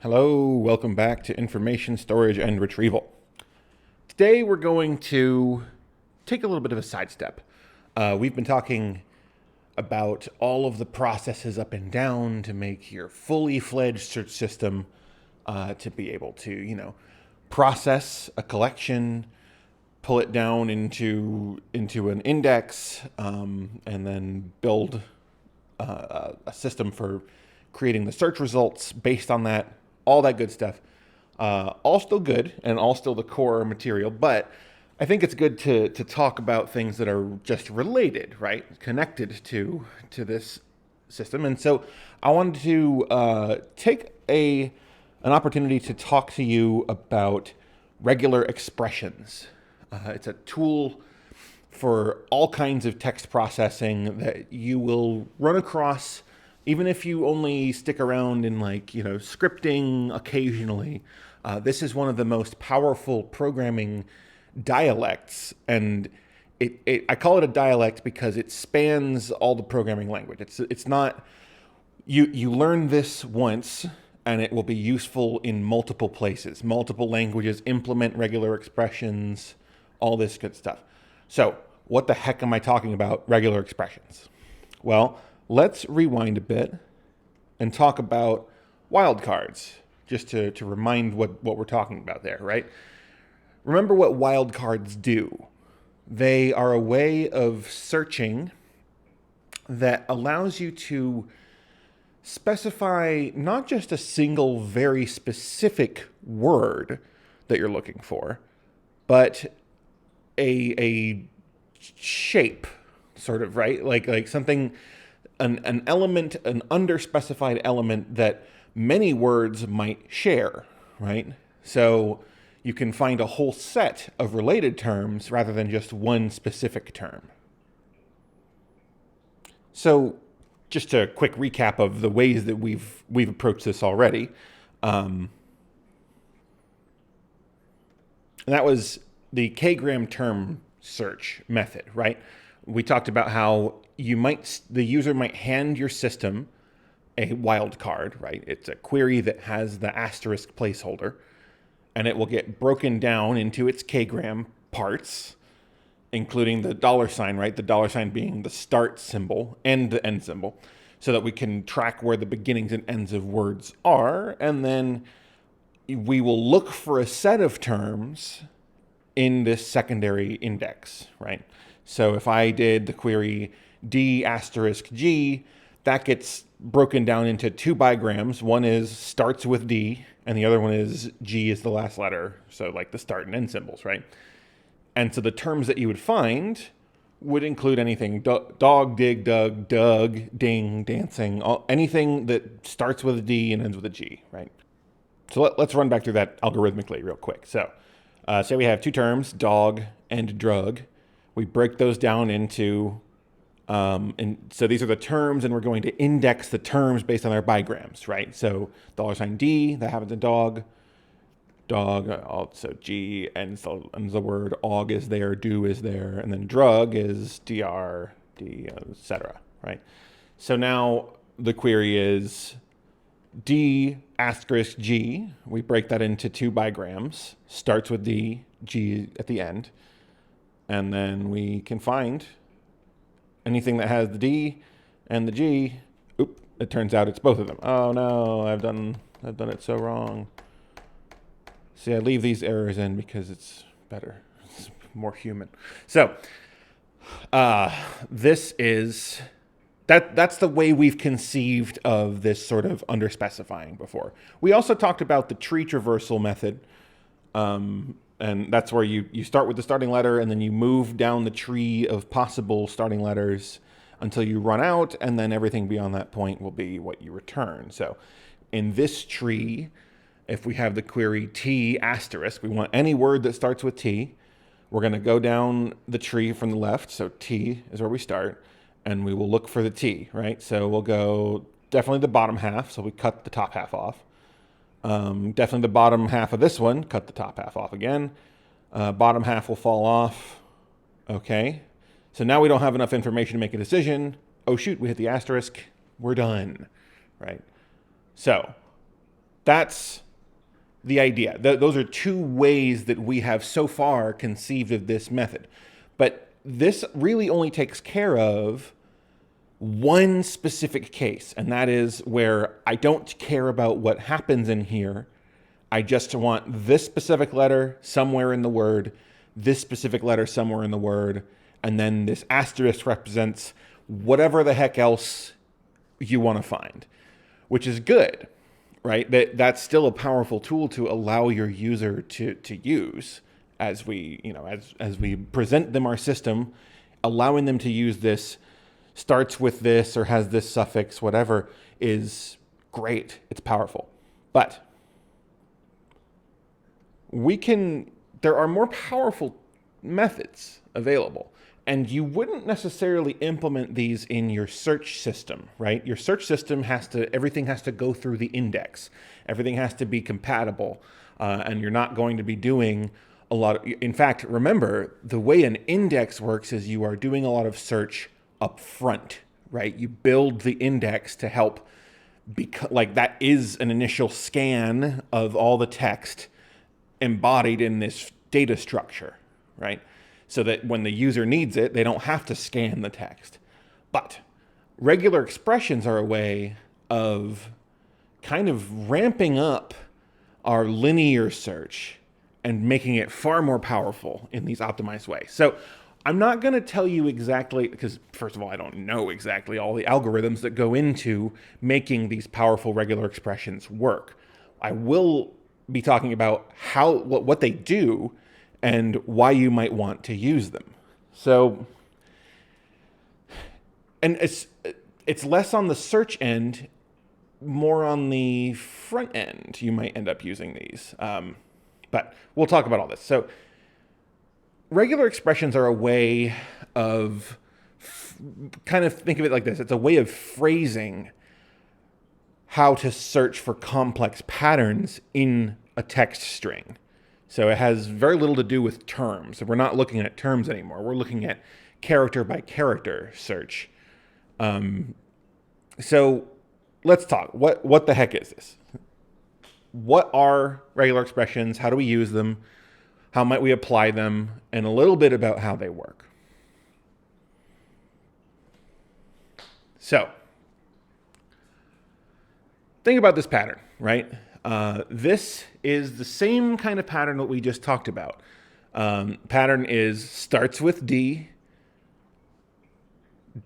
Hello, welcome back to Information Storage and Retrieval. Today we're going to take a little bit of a sidestep. We've been talking about all of the processes up and down to make your fully fledged search system to be able to, process a collection, pull it down into an index, and then build a system for creating the search results based on that. All that good stuff. All still good and all still the core material, but I think it's good to talk about things that are just related, right? Connected to this system. And so I wanted to take an opportunity to talk to you about regular expressions. It's a tool for all kinds of text processing that you will run across even if you only stick around in scripting occasionally. This is one of the most powerful programming dialects, and I call it a dialect because it spans all the programming language. It's not you learn this once and it will be useful in multiple places, multiple languages, implement regular expressions, all this good stuff. So what the heck am I talking about regular expressions? Well, let's rewind a bit and talk about wildcards, just to remind what we're talking about there, right? Remember what wildcards do. They are a way of searching that allows you to specify not just a single very specific word that you're looking for, but a shape, sort of, right? Like something, an element, an underspecified element that many words might share, right? So you can find a whole set of related terms rather than just one specific term. So just a quick recap of the ways that we've approached this already. And that was the K-gram term search method, right? We talked about how the user might hand your system a wildcard, right? It's a query that has the asterisk placeholder, and it will get broken down into its K-gram parts, including the $sign, right? The $sign being the start symbol and the end symbol, so that we can track where the beginnings and ends of words are, and then we will look for a set of terms in this secondary index, right? So if I did the query D asterisk G, that gets broken down into two bigrams. One starts with D, and the other one is G is the last letter. So like the start and end symbols, right? And so the terms that you would find would include anything, dog, dig, dug, ding, dancing, anything that starts with a D and ends with a G, right? So let's run back through that algorithmically real quick. So say we have two terms, dog and drug. We break those down into, and so these are the terms, and we're going to index the terms based on their bigrams, right? So $D, that happens in dog, also G, ends the word, og is there, do is there, and then drug is dr, d, etc., right? So now the query is D asterisk G. We break that into two bigrams, starts with D, G at the end, and then we can find anything that has the D and the G. Oop, it turns out it's both of them. Oh no, I've done it so wrong. See, I leave these errors in because it's better. It's more human. So, this is that's the way we've conceived of this sort of underspecifying before. We also talked about the tree traversal method. And that's where you start with the starting letter, and then you move down the tree of possible starting letters until you run out, and then everything beyond that point will be what you return. So in this tree, if we have the query T asterisk, we want any word that starts with T. We're going to go down the tree from the left, so T is where we start, and we will look for the T, right? So we'll go definitely the bottom half, so we cut the top half off. Definitely the bottom half of this one, cut the top half off again. Bottom half will fall off. Okay. So now we don't have enough information to make a decision. Oh shoot, we hit the asterisk. We're done, right? So That's the idea. Those are two ways that we have so far conceived of this method. But this really only takes care of one specific case, and that is where I don't care about what happens in here. I just want this specific letter somewhere in the word, this specific letter somewhere in the word, and then this asterisk represents whatever the heck else you want to find, which is good, right? That's still a powerful tool to allow your user to use as we, as we present them our system. Allowing them to use this, starts with this or has this suffix, whatever, is great. It's powerful. But there are more powerful methods available. And you wouldn't necessarily implement these in your search system, right? Your search system everything has to go through the index. Everything has to be compatible. And you're not going to be doing a lot in fact, remember, the way an index works is you are doing a lot of search up front, right? You build the index to help, like that is an initial scan of all the text embodied in this data structure, right? So that when the user needs it, they don't have to scan the text. But regular expressions are a way of kind of ramping up our linear search and making it far more powerful in these optimized ways. So I'm not going to tell you exactly, because first of all, I don't know exactly all the algorithms that go into making these powerful regular expressions work. I will be talking about what they do and why you might want to use them. So, and it's less on the search end, more on the front end. You might end up using these, but we'll talk about all this. So, regular expressions are a way of kind of think of it like this. It's a way of phrasing how to search for complex patterns in a text string. So it has very little to do with terms. We're not looking at terms anymore. We're looking at character by character search. So let's talk. What the heck is this? What are regular expressions? How do we use them? How might we apply them? And a little bit about how they work. So think about this pattern, right? This is the same kind of pattern that we just talked about. Pattern starts with D,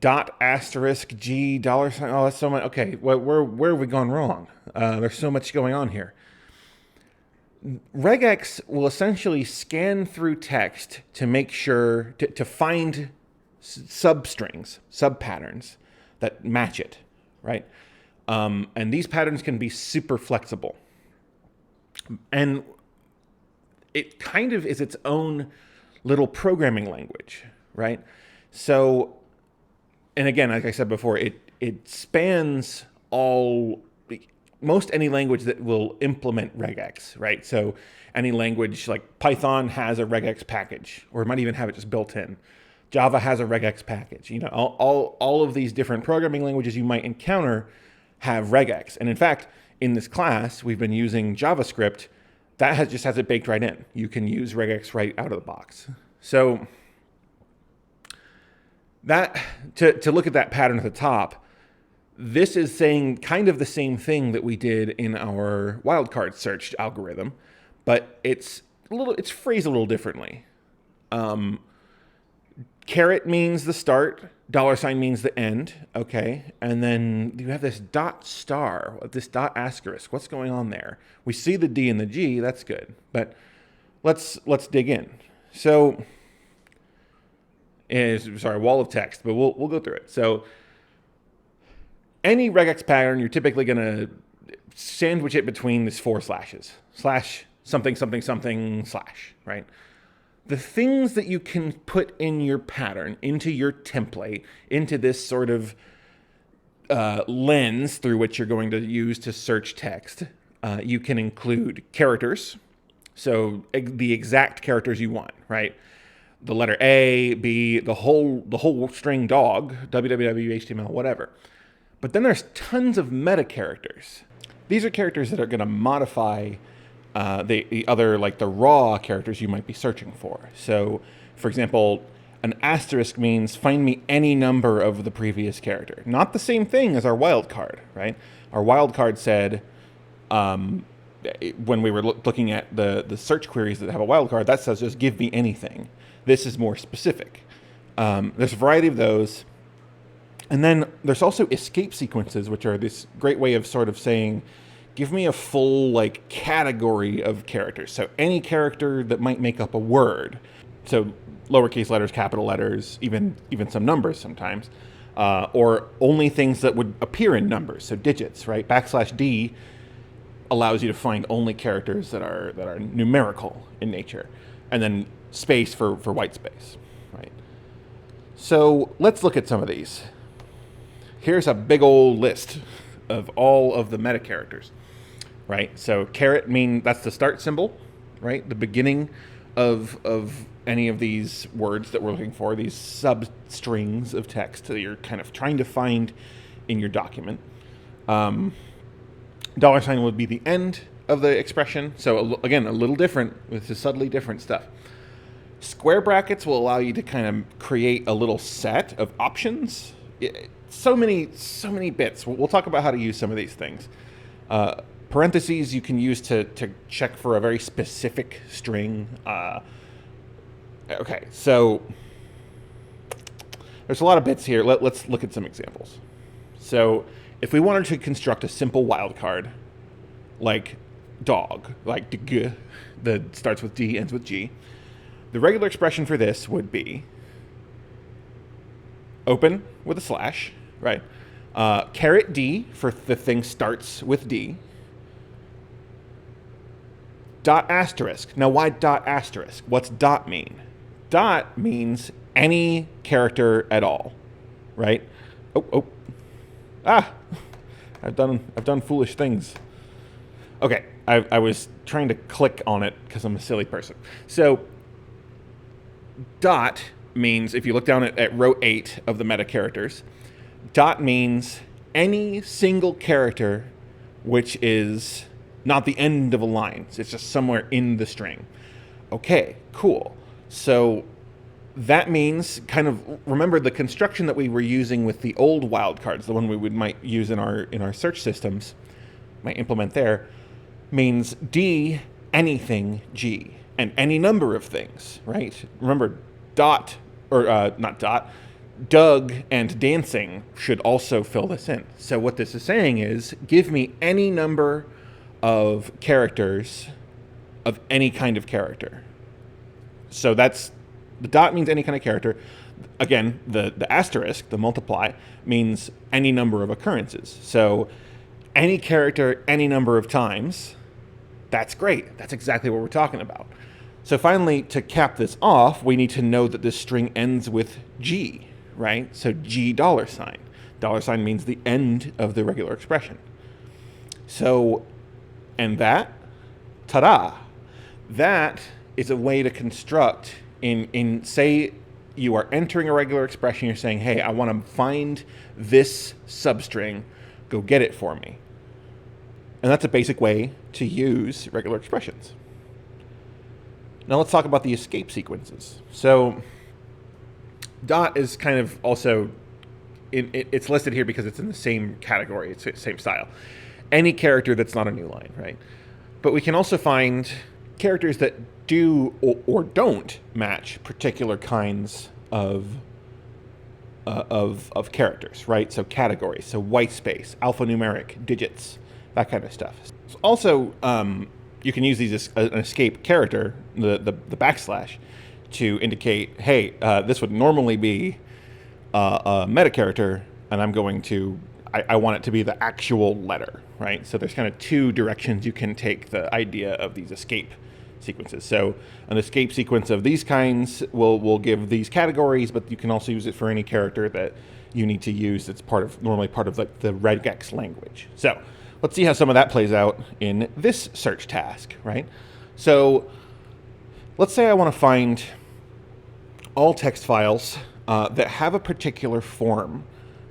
dot asterisk G dollar sign. Oh, that's so much. Okay, where have we gone wrong? There's so much going on here. Regex will essentially scan through text to make sure to find substrings, subpatterns that match it, right? And these patterns can be super flexible. And it kind of is its own little programming language, right? So, and again, like I said before, it spans most any language that will implement regex, right? So any language like Python has a regex package, or it might even have it just built in. Java has a regex package. You know, all of these different programming languages you might encounter have regex. And in fact, in this class, we've been using JavaScript that just has it baked right in. You can use regex right out of the box. So that to look at that pattern at the top, this is saying kind of the same thing that we did in our wildcard search algorithm, but it's phrased a little differently. Caret means the start, dollar sign means the end, okay? And then you have this dot star, this dot asterisk. What's going on there? We see the D and the G, that's good. But let's dig in. So, wall of text, but we'll go through it. So any regex pattern, you're typically going to sandwich it between these 4 slashes. Slash something, something, something, slash, right? The things that you can put in your pattern, into your template, into this sort of lens through which you're going to use to search text, you can include characters, so the exact characters you want, right? The letter A, B, the whole string dog, www, HTML, whatever. But then there's tons of meta characters. These are characters that are going to modify the other, like the raw characters you might be searching for. So, for example, an asterisk means find me any number of the previous character. Not the same thing as our wildcard, right? Our wildcard said, when we were looking at the search queries that have a wildcard, that says just give me anything. This is more specific. There's a variety of those. And then there's also escape sequences, which are this great way of sort of saying, give me a full like category of characters. So any character that might make up a word. So lowercase letters, capital letters, even some numbers sometimes, or only things that would appear in numbers. So digits, right? \D allows you to find only characters that are numerical in nature, and then space for white space, right? So let's look at some of these. Here's a big old list of all of the meta characters, right? So caret that's the start symbol, right? The beginning of any of these words that we're looking for, these substrings of text that you're kind of trying to find in your document. $sign would be the end of the expression. So again, a little different. This is subtly different stuff. Square brackets will allow you to kind of create a little set of options. So many bits. We'll talk about how to use some of these things. Parentheses you can use to check for a very specific string. Okay, so there's a lot of bits here. Let's look at some examples. So if we wanted to construct a simple wildcard, like dog, like g, that starts with D, ends with G, the regular expression for this would be open with a slash, right? Caret D for the thing starts with D. Dot asterisk. Now, why dot asterisk? What's dot mean? Dot means any character at all, right? I've done foolish things. Okay, I was trying to click on it because I'm a silly person. So dot means, if you look down at row 8 of the meta characters, dot means any single character which is not the end of a line. It's just somewhere in the string. Okay, cool. So that means, kind of, remember the construction that we were using with the old wildcards, the one we might use in our search systems, might implement there, means D, anything, G, and any number of things, right? Remember, dot, or not dot, Doug and dancing should also fill this in. So what this is saying is, give me any number of characters of any kind of character. So that's, the dot means any kind of character. Again, the asterisk, the multiply, means any number of occurrences. So any character, any number of times, that's great. That's exactly what we're talking about. So finally, to cap this off, we need to know that this string ends with G, right? So G $. $sign means the end of the regular expression. So, and that, ta-da, that is a way to construct in say you are entering a regular expression, you're saying, hey, I want to find this substring, go get it for me. And that's a basic way to use regular expressions. Now let's talk about the escape sequences. So dot is kind of also, it's listed here because it's in the same category, it's the same style. Any character that's not a new line, right? But we can also find characters that do or don't match particular kinds of characters, right? So categories, so white space, alphanumeric, digits, that kind of stuff. Also, you can use these as an escape character, the backslash, to indicate, hey, this would normally be a meta character, and I'm going to, I want it to be the actual letter, right? So there's kind of two directions you can take the idea of these escape sequences. So an escape sequence of these kinds will give these categories, but you can also use it for any character that you need to use that's normally part of like the regex language. So let's see how some of that plays out in this search task, right? So let's say I want to find all text files that have a particular form,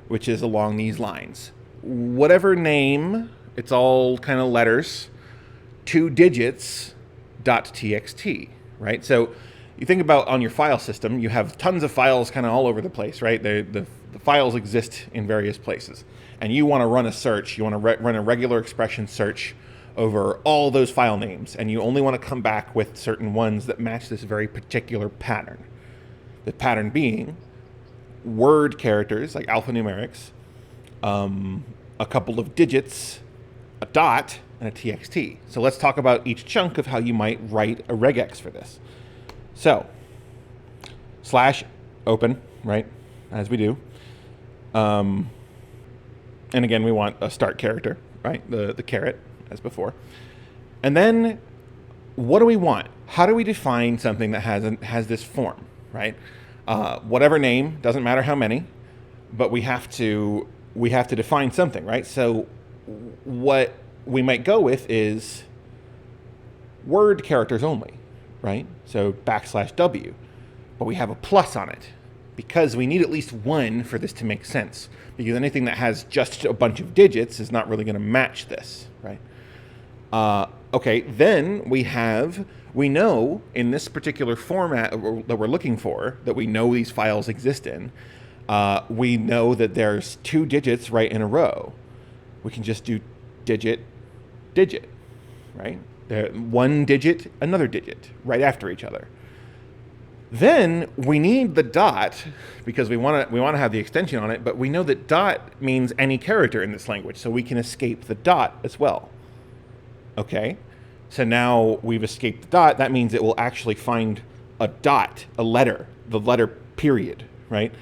which is along these lines. Whatever name It's all kind of letters, 2 digits, .txt, right? So you think about on your file system, you have tons of files kind of all over the place, right? The files exist in various places. And you want to run a search, you want to run a regular expression search over all those file names, and you only want to come back with certain ones that match this very particular pattern. The pattern being word characters, like alphanumerics, a couple of digits, a dot, and a txt. So let's talk about each chunk of how you might write a regex for this. So, / open, right, as we do. And again, we want a start character, right, the caret, as before. And then, what do we want? How do we define something that has this form, right? Whatever name, doesn't matter how many, but we have to define something, right? So what we might go with is word characters only, right? So \W, but we have a plus on it because we need at least one for this to make sense, because anything that has just a bunch of digits is not really going to match this, right? Okay, then we know in this particular format that we're looking for, that we know these files exist in, we know that there's 2 digits right in a row. We can just do digit, digit, right? 1 digit, another digit, right after each other. Then we need the dot because we want to have the extension on it, but we know that dot means any character in this language, so we can escape the dot as well. Okay, so now we've escaped the dot. That means it will actually find a dot, a letter, the letter period, right?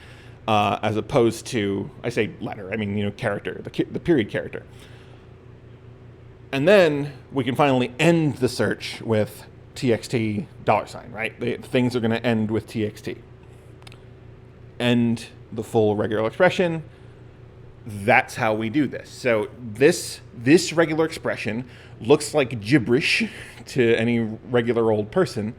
As opposed to, I say letter, I mean, character, the period character. And then we can finally end the search with txt $, right? Things are going to end with txt. End the full regular expression. That's how we do this. So this regular expression looks like gibberish to any regular old person,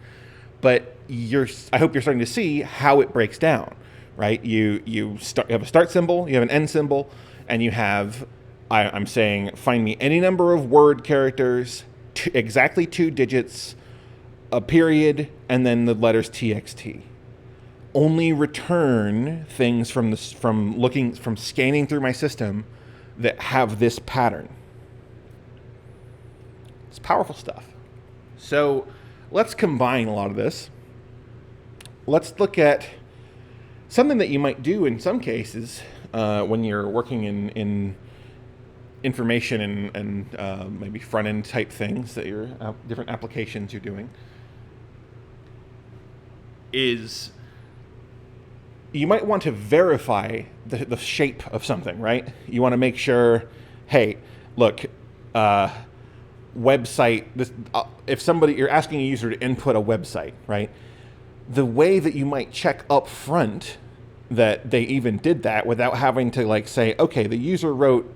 but I hope you're starting to see how it breaks down, right? You have a start symbol, you have an end symbol, and you have, I'm saying, find me any number of word characters, exactly 2 digits, a period, and then the letters txt. Only return things from scanning through my system that have this pattern. It's powerful stuff. So let's combine a lot of this. Let's look at something that you might do in some cases when you're working in information and maybe front-end type things that your different applications you're doing, is you might want to verify the shape of something, right? You want to make sure, hey, look, website, if you're asking a user to input a website, right? The way that you might check up front that they even did that without having to say, okay, the user wrote,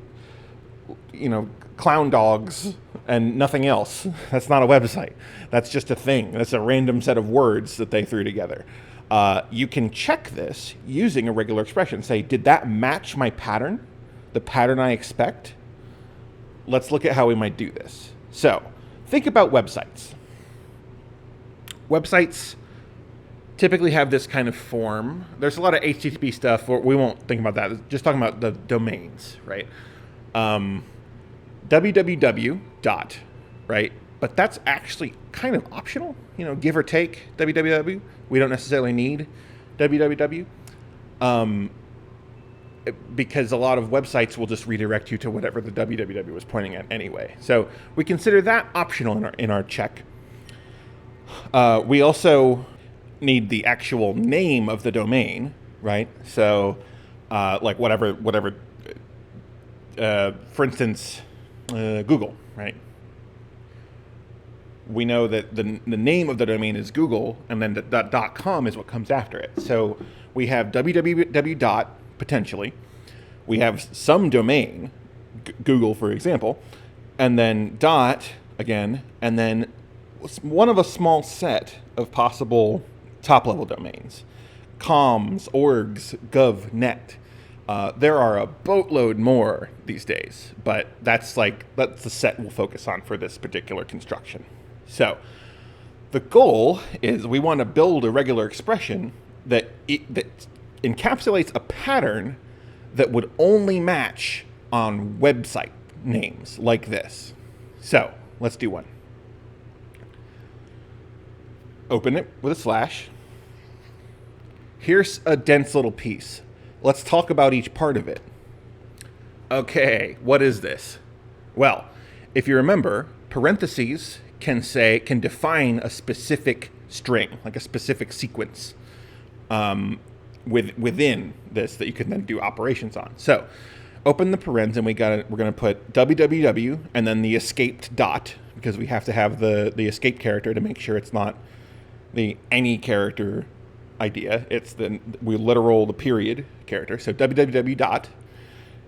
clown dogs and nothing else. That's not a website. That's just a thing. That's a random set of words that they threw together. You can check this using a regular expression. Say, did that match my pattern? The pattern I expect? Let's look at how we might do this. So, think about websites. Websites typically have this kind of form. There's a lot of HTTP stuff. We won't think about that. Just talking about the domains, right? www dot, right? But that's actually kind of optional, give or take www. We don't necessarily need www because a lot of websites will just redirect you to whatever the www was pointing at anyway. So we consider that optional in our check. We also need the actual name of the domain, right? So whatever. For instance, Google, right? We know that the name of the domain is Google, and then the .com is what comes after it. So we have www dot, potentially. We have some domain, Google, for example, and then dot, again, and then one of a small set of possible top-level domains. Coms, orgs, gov, net. There are a boatload more these days, but that's the set we'll focus on for this particular construction. So the goal is we want to build a regular expression that encapsulates a pattern that would only match on website names like this. So let's do one. Open it with a slash. Here's a dense little piece. Let's talk about each part of it. Okay, what is this? Well, if you remember, parentheses can define a specific string, like a specific sequence within this that you can then do operations on. So open the parens, and we're going to put www and then the escaped dot, because we have to have the escape character to make sure it's not the any character idea. It's the period character. So www dot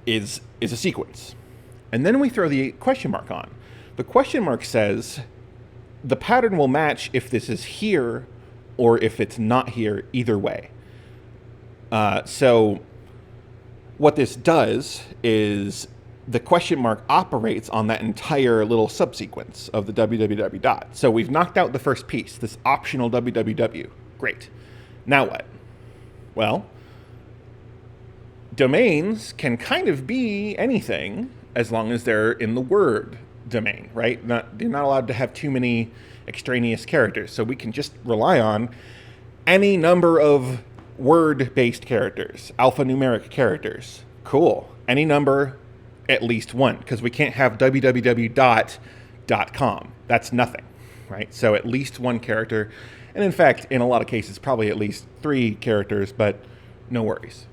is a sequence. And then we throw the question mark on. The question mark says the pattern will match if this is here or if it's not here, either way. So what this does is the question mark operates on that entire little subsequence of the www dot. So we've knocked out the first piece, this optional www. Great. Now what? Well, domains can kind of be anything as long as they're in the word domain, right? They're not allowed to have too many extraneous characters. So we can just rely on any number of word-based characters, alphanumeric characters. Cool. Any number, at least one, because we can't have www.com. That's nothing, right? So at least one character. And in fact, in a lot of cases, probably at least 3 characters, but no worries.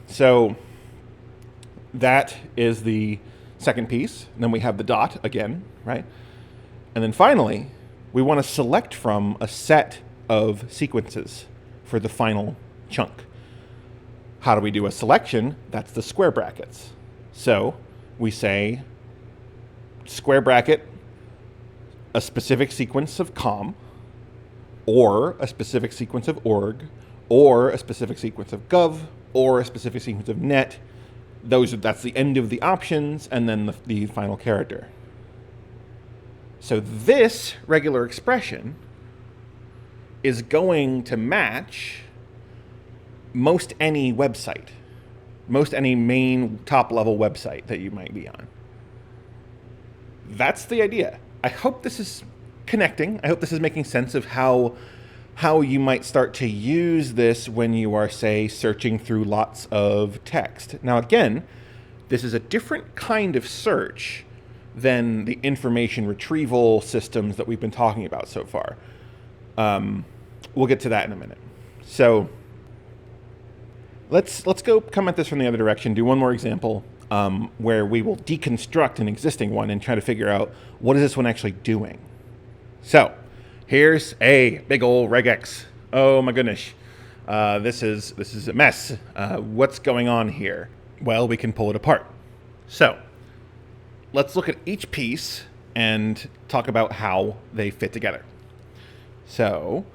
So that is the second piece. And then we have the dot again, right? And then finally, we want to select from a set of sequences for the final chunk. How do we do a selection? That's the square brackets. So we say square bracket, a specific sequence of com, or a specific sequence of org, or a specific sequence of gov, or a specific sequence of net. That's the end of the options, and then the final character. So this regular expression is going to match most any website, most any main top-level website that you might be on. That's the idea. I hope this is connecting. I hope this is making sense of how you might start to use this when you are, say, searching through lots of text. Now, again, this is a different kind of search than the information retrieval systems that we've been talking about so far. We'll get to that in a minute. So let's go come at this from the other direction, do one more example where we will deconstruct an existing one and try to figure out what is this one actually doing. So here's a big old regex. Oh my goodness. This is a mess. What's going on here? Well, we can pull it apart. So let's look at each piece and talk about how they fit together. So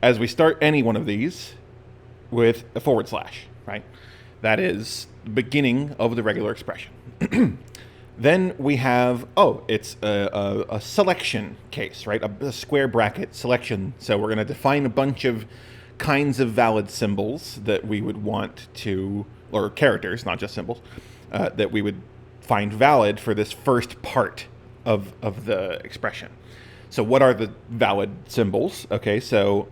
as we start any one of these with a /, right? That is the beginning of the regular expression. Then we have, it's a selection case, right? A square bracket selection. So we're going to define a bunch of kinds of valid symbols that we would want to, or characters, not just symbols, that we would find valid for this first part of the expression. So what are the valid symbols? Okay, so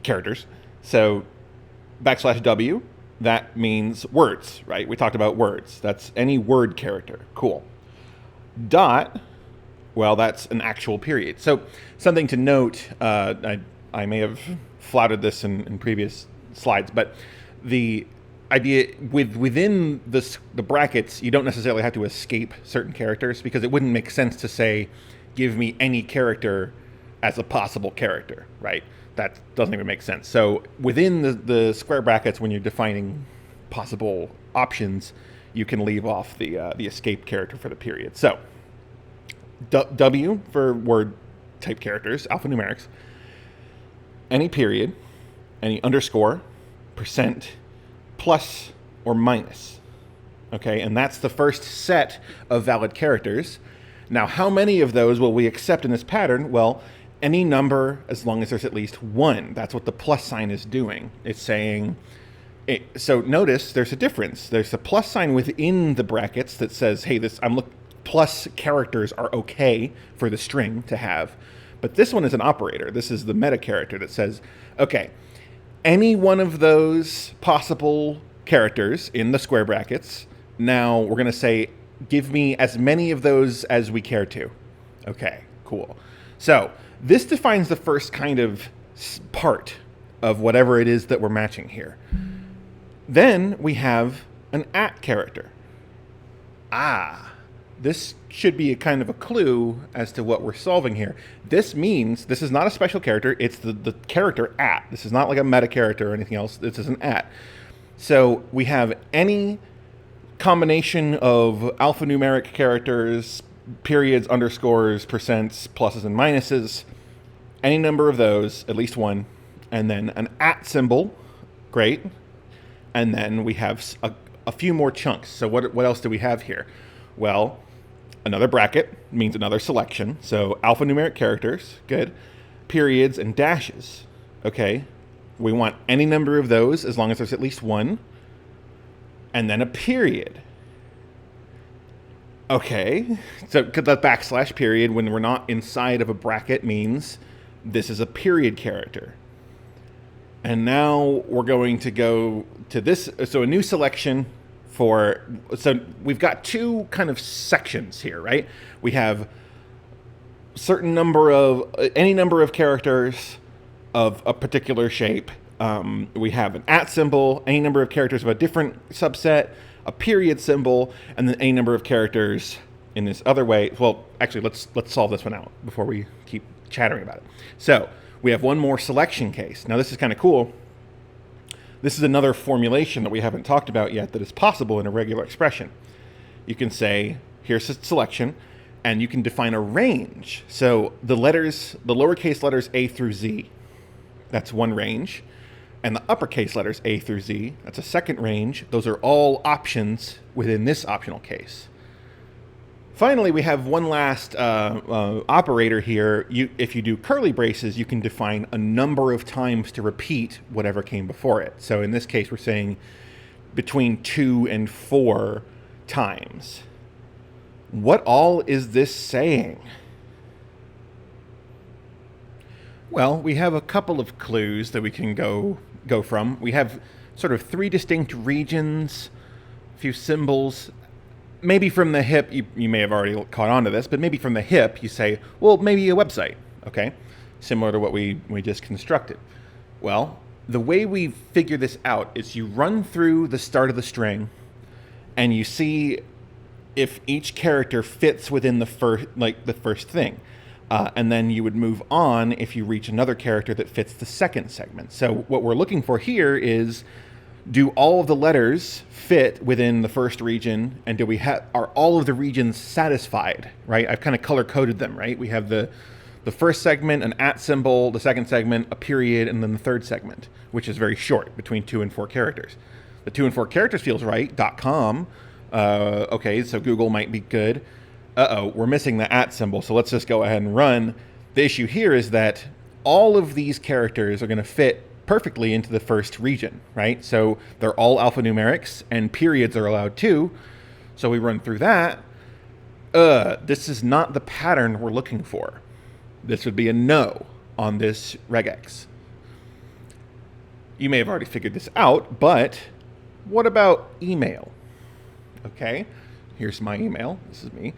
characters. So \W, that means words, right? We talked about words. That's any word character. Cool. Dot, well, that's an actual period. So something to note, I may have flouted this in previous slides, but the idea within the brackets, you don't necessarily have to escape certain characters, because it wouldn't make sense to say, give me any character as a possible character, right? That doesn't even make sense. So within the square brackets, when you're defining possible options, you can leave off the escape character for the period. So W for word type characters, alphanumerics, any period, any underscore, %, plus or minus. Okay, and that's the first set of valid characters. Now, how many of those will we accept in this pattern? Well, any number as long as there's at least one. That's what the plus sign is doing. It's saying, so notice there's a difference. There's a plus sign within the brackets that says, hey, plus characters are okay for the string to have. But this one is an operator. This is the meta character that says, okay, any one of those possible characters in the square brackets, now we're going to say, give me as many of those as we care to. Okay, cool. So this defines the first kind of part of whatever it is that we're matching here. Then we have an at character. This should be a kind of a clue as to what we're solving here. This means this is not a special character. It's the character at. This is not like a meta character or anything else. This is an at. So we have any combination of alphanumeric characters, periods, underscores, percents, pluses, and minuses, any number of those, at least one, and then an at symbol, great, and then we have a few more chunks. So what else do we have here? Well, another bracket means another selection, so alphanumeric characters, good, periods, and dashes, okay? We want any number of those as long as there's at least one, and then a period. Okay, so the backslash period when we're not inside of a bracket means this is a period character. And now we're going to go to this, so a new selection so we've got two kind of sections here, right? We have any number of characters of a particular shape. We have an at symbol, any number of characters of a different subset, a period symbol, and then any number of characters in this other way. Well, actually, let's solve this one out before we keep chattering about it. So we have one more selection case. Now this is kind of cool. This is another formulation that we haven't talked about yet that is possible in a regular expression. You can say, here's a selection, and you can define a range. So the lowercase letters A through Z, that's one range. And the uppercase letters A through Z, that's a second range. Those are all options within this optional case. Finally, we have one last operator here. If you do curly braces, you can define a number of times to repeat whatever came before it. So in this case, we're saying between 2 and 4 times. What all is this saying? Well, we have a couple of clues that we can go from. We have sort of 3 distinct regions, a few symbols. Maybe from the hip, you may have already caught on to this, but maybe from the hip, you say, well, maybe a website, okay? Similar to what we just constructed. Well, the way we figure this out is you run through the start of the string, and you see if each character fits within the first thing. And then you would move on if you reach another character that fits the second segment. So what we're looking for here is, do all of the letters fit within the first region, and are all of the regions satisfied, right? I've kind of color-coded them, right? We have the first segment, an at symbol, the second segment, a period, and then the third segment, which is very short, between 2 and 4 characters. The 2 and 4 characters feels right, .com. Okay, so Google might be good. We're missing the at symbol, so let's just go ahead and run. The issue here is that all of these characters are going to fit perfectly into the first region, right? So they're all alphanumerics, and periods are allowed too. So we run through that. This is not the pattern we're looking for. This would be a no on this regex. You may have already figured this out, but what about email? Okay, here's my email. This is me.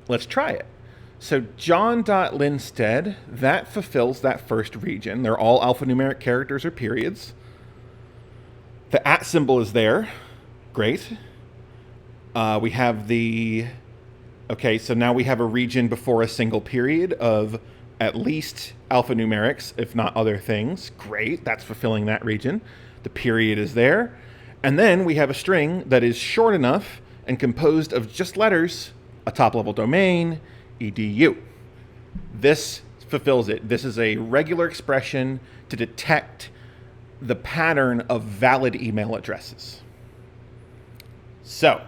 Let's try it. So John.Linstead, that fulfills that first region. They're all alphanumeric characters or periods. The at symbol is there. Great. We have okay, so now we have a region before a single period of at least alphanumerics, if not other things. Great, that's fulfilling that region. The period is there. And then we have a string that is short enough and composed of just letters, a top-level domain, edu. This fulfills it. This is a regular expression to detect the pattern of valid email addresses. So,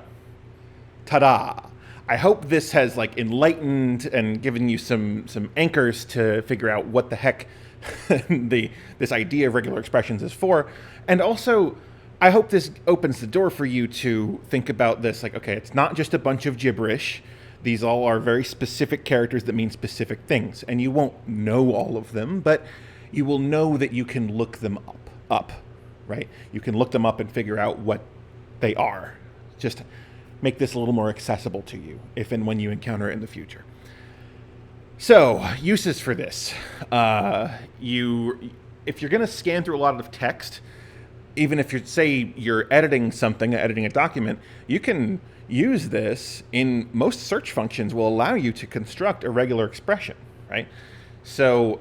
ta-da! I hope this has like enlightened and given you some anchors to figure out what the heck this idea of regular expressions is for. And also, I hope this opens the door for you to think about this like, okay, it's not just a bunch of gibberish. These all are very specific characters that mean specific things. And you won't know all of them, but you will know that you can look them up, right? You can look them up and figure out what they are. Just make this a little more accessible to you if and when you encounter it in the future. So, uses for this. If you're going to scan through a lot of text, even if you're editing something, editing a document, you can use this in most search functions will allow you to construct a regular expression, right? So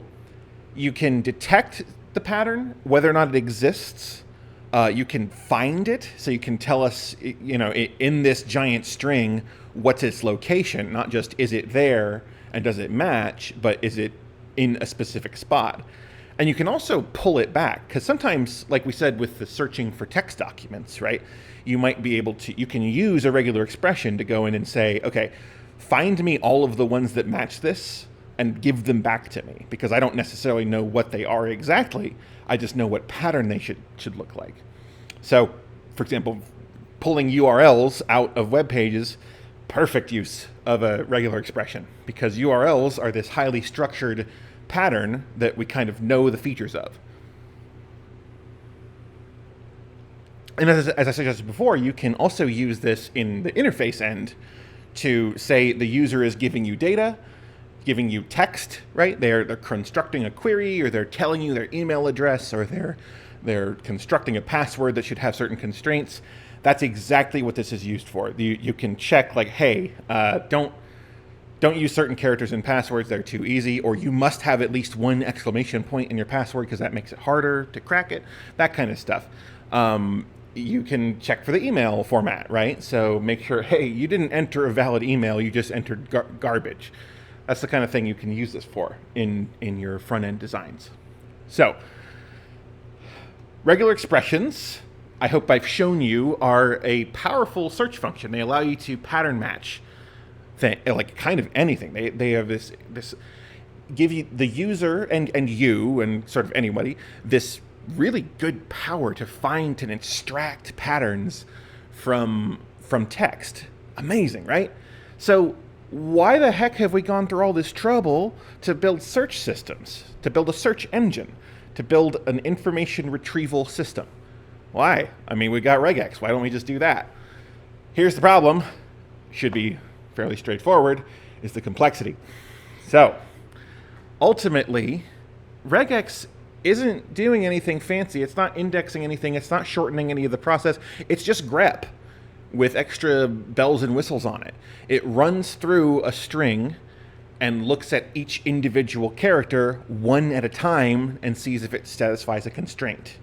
you can detect the pattern, whether or not it exists. You can find it, so you can tell us, in this giant string, what's its location, not just is it there and does it match, but is it in a specific spot. And you can also pull it back, because sometimes, like we said with the searching for text documents, right, you might be able to, you can use a regular expression to go in and say, okay, find me all of the ones that match this and give them back to me, because I don't necessarily know what they are exactly. I just know what pattern they should look like. So, for example, pulling URLs out of web pages, perfect use of a regular expression, because URLs are this highly structured pattern that we kind of know the features of. And as I suggested before, you can also use this in the interface end to say the user is giving you data, giving you text, right? They're constructing a query, or they're telling you their email address, or they're constructing a password that should have certain constraints. That's exactly what this is used for. You can check like, hey, don't use certain characters in passwords, they're too easy, or you must have at least one exclamation point in your password because that makes it harder to crack it, that kind of stuff. You can check for the email format, right? So make sure, hey, you didn't enter a valid email, you just entered garbage. That's the kind of thing you can use this for in your front-end designs. So, regular expressions, I hope I've shown you, are a powerful search function. They allow you to pattern match like kind of anything. They have this give you the user and you and sort of anybody this really good power to find and extract patterns from text. Amazing, right? So why the heck have we gone through all this trouble to build search systems, to build a search engine, to build an information retrieval system? Why? I mean, we got regex. Why don't we just do that? Here's the problem. Should be fairly straightforward, is the complexity. So, ultimately, regex isn't doing anything fancy. It's not indexing anything. It's not shortening any of the process. It's just grep with extra bells and whistles on it. It runs through a string and looks at each individual character one at a time and sees if it satisfies a constraint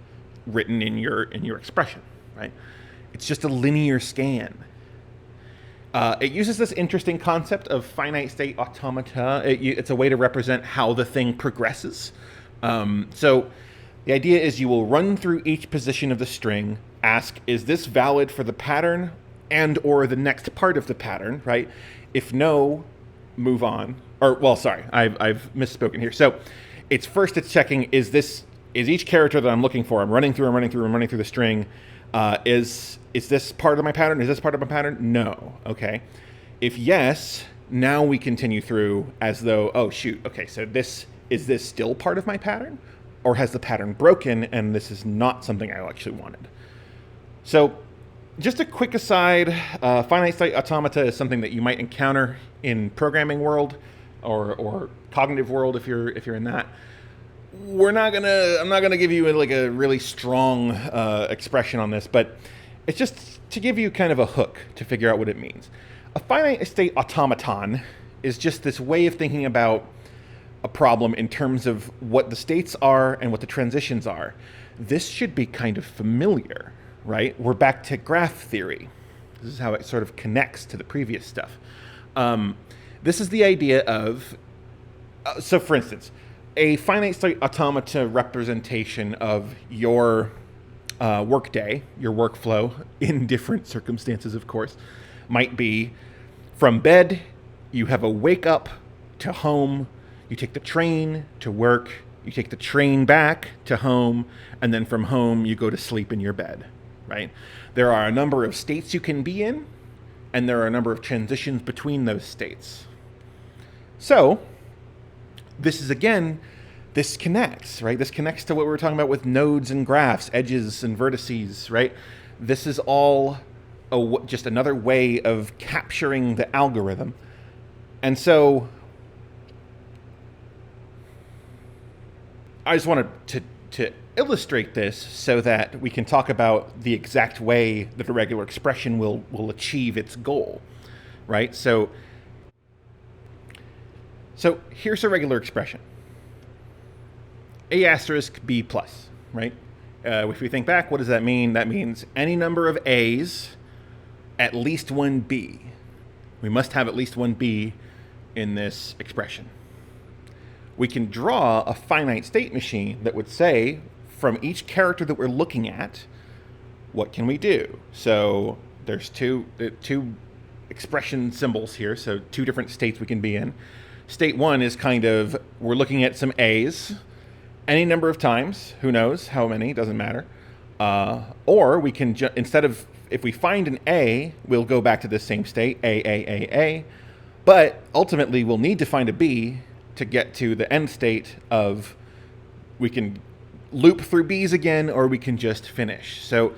written in your expression, right? It's just a linear scan. It uses this interesting concept of finite state automata. It's a way to represent how the thing progresses. So the idea is you will run through each position of the string, ask, is this valid for the pattern and or the next part of the pattern, right? If no, move on. Or, well, sorry, I've misspoken here. So it's checking, is each character that I'm looking for, I'm running through the string, is this part of my pattern? Is this part of my pattern? No. Okay. If yes, now we continue through as though, oh shoot, okay, so is this still part of my pattern? Or has the pattern broken and this is not something I actually wanted? So just a quick aside, finite state automata is something that you might encounter in programming world or cognitive world if you're in that. I'm not gonna give you like a really strong expression on this, but it's just to give you kind of a hook to figure out what it means. A finite state automaton is just this way of thinking about a problem in terms of what the states are and what the transitions are. This should be kind of familiar, right? We're back to graph theory. This is how it sort of connects to the previous stuff. This is the idea of, so for instance, a finite state automata representation of your workday, your workflow in different circumstances, of course, might be from bed, you have a wake up to home, you take the train to work, you take the train back to home, and then from home you go to sleep in your bed, right? There are a number of states you can be in, and there are a number of transitions between those states. So, this is again, this connects, right? This connects to what we were talking about with nodes and graphs, edges and vertices, right? This is all just another way of capturing the algorithm. And so, I just wanted to illustrate this so that we can talk about the exact way that a regular expression will achieve its goal, right? So here's a regular expression. A asterisk B plus, right? If we think back, what does that mean? That means any number of A's, at least one B. We must have at least one B in this expression. We can draw a finite state machine that would say, from each character that we're looking at, what can we do? So there's two expression symbols here, so two different states we can be in. State one is kind of, we're looking at some A's, any number of times, who knows how many, doesn't matter. Or we can, instead of, if we find an A, we'll go back to the same state, A. But ultimately, we'll need to find a B to get to the end state of, we can loop through B's again, or we can just finish. So,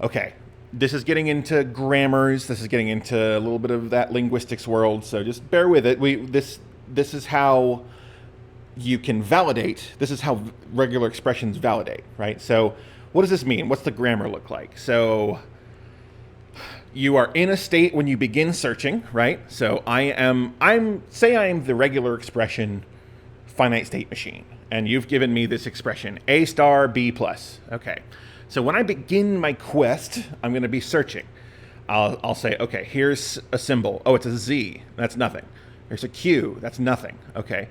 okay, this is getting into grammars. This is getting into a little bit of that linguistics world. So just bear with it. This is how you can validate. This is how regular expressions validate, right? So what does this mean? What's the grammar look like? So you are in a state when you begin searching, right? So say I'm the regular expression finite state machine, and you've given me this expression, A star B plus. Okay. So when I begin my quest, I'm going to be searching. I'll say, okay, here's a symbol. Oh, it's a Z. That's nothing. Here's a Q. That's nothing. Okay.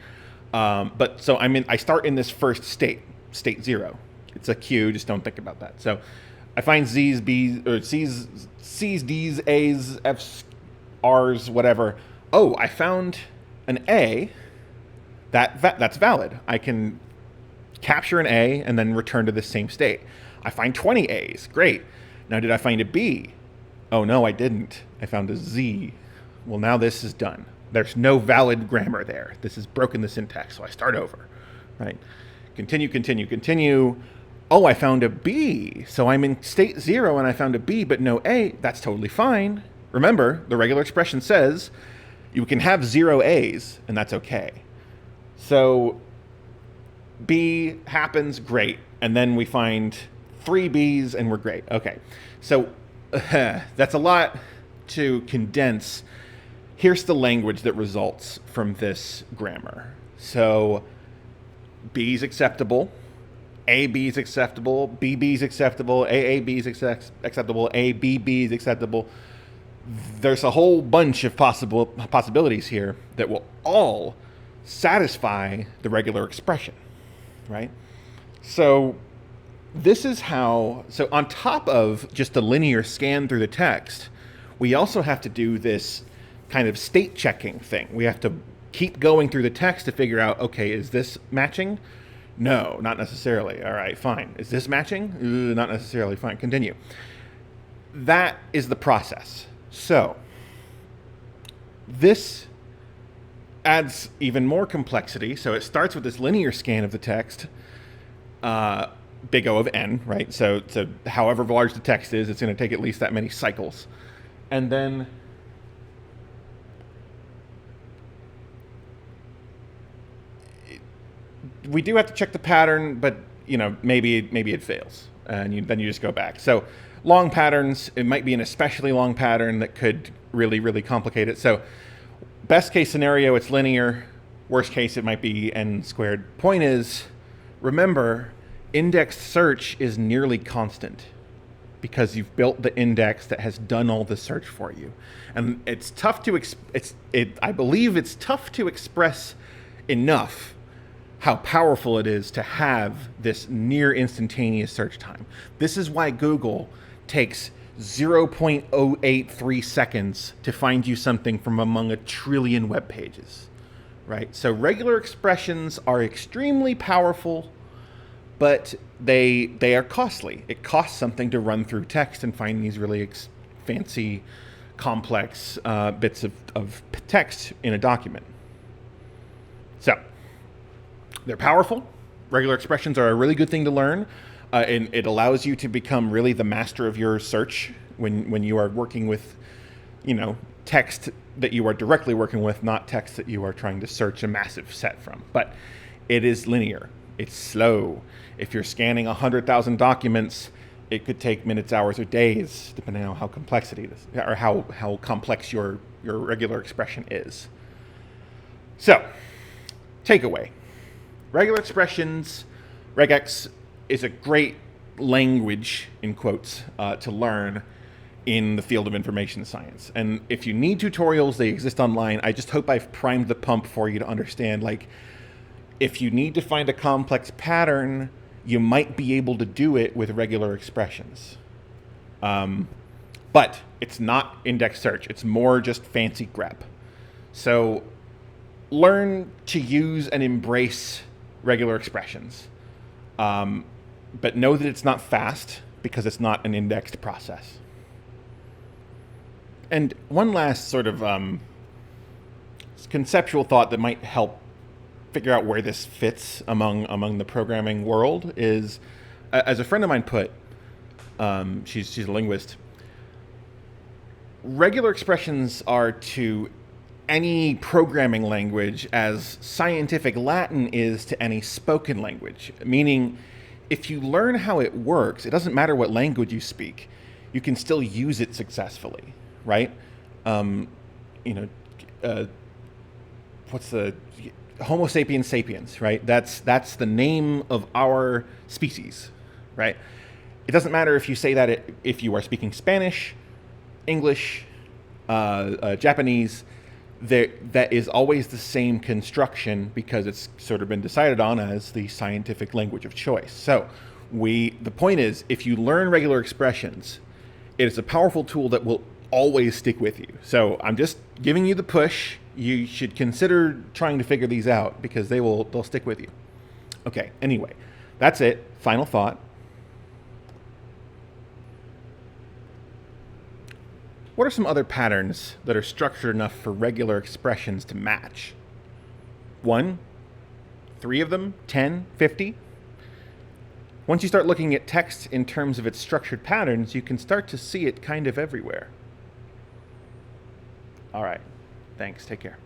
But so I start in this first state 0. It's a Q. Just don't think about that. So I find Z's, B's, or C's, D's, A's, F's, R's, whatever. Oh, I found an A. That's valid. I can capture an A and then return to the same state. I find 20 A's. Great. Now, did I find a B? Oh, no, I didn't. I found a Z. Well, now this is done. There's no valid grammar there. This has broken the syntax, so I start over, right? Continue. Oh, I found a B. So I'm in state 0 and I found a B, but no A. That's totally fine. Remember, the regular expression says you can have 0 A's, and that's okay. So B happens, great. And then we find 3 B's, and we're great. Okay, so that's a lot to condense. Here's the language that results from this grammar. So B's acceptable, AB's acceptable, BB's acceptable, AAB's acceptable, ABB's acceptable. There's a whole bunch of possibilities here that will all satisfy the regular expression, right? So this is how, so on top of just a linear scan through the text, we also have to do this kind of state checking thing. We have to keep going through the text to figure out, okay, is this matching? No, not necessarily. All right, fine. Is this matching? Not necessarily. Fine, continue. That is the process. So this adds even more complexity. So it starts with this linear scan of the text, big O of n, right? So however large the text is, it's going to take at least that many cycles. And then we do have to check the pattern, but maybe it fails, and then you just go back. So long patterns, it might be an especially long pattern that could really, really complicate it. So best case scenario, it's linear. Worst case, it might be n squared. Point is, remember, indexed search is nearly constant because you've built the index that has done all the search for you. And it's tough to I believe it's tough to express enough how powerful it is to have this near instantaneous search time. This is why Google takes 0.083 seconds to find you something from among a trillion web pages, right? So regular expressions are extremely powerful, but they are costly. It costs something to run through text and find these really fancy, complex bits of text in a document. So they're powerful. Regular expressions are a really good thing to learn, and it allows you to become really the master of your search when you are working with, text that you are directly working with, not text that you are trying to search a massive set from. But it is linear. It's slow. If you're scanning 100,000 documents, it could take minutes, hours, or days, depending on how complexity it is, or how complex your regular expression is. So, takeaway. Regular expressions, regex, is a great language, in quotes, to learn in the field of information science. And if you need tutorials, they exist online. I just hope I've primed the pump for you to understand, if you need to find a complex pattern, you might be able to do it with regular expressions. But it's not index search. It's more just fancy grep. So learn to use and embrace regular expressions. But know that it's not fast because it's not an indexed process. And one last sort of conceptual thought that might help figure out where this fits among the programming world is, as a friend of mine put, she's a linguist, regular expressions are to any programming language as scientific Latin is to any spoken language. Meaning, if you learn how it works, it doesn't matter what language you speak, you can still use it successfully, right? What's the Homo sapiens sapiens, right? That's the name of our species, right? It doesn't matter if you say that if you are speaking Spanish, English, Japanese. That is always the same construction because it's sort of been decided on as the scientific language of choice. So the point is, if you learn regular expressions, it is a powerful tool that will always stick with you. So I'm just giving you the push. You should consider trying to figure these out because they'll stick with you. Okay, anyway, that's it. Final thought. What are some other patterns that are structured enough for regular expressions to match? 1, 3 of them, 10, 50? Once you start looking at text in terms of its structured patterns, you can start to see it kind of everywhere. All right. Thanks. Take care.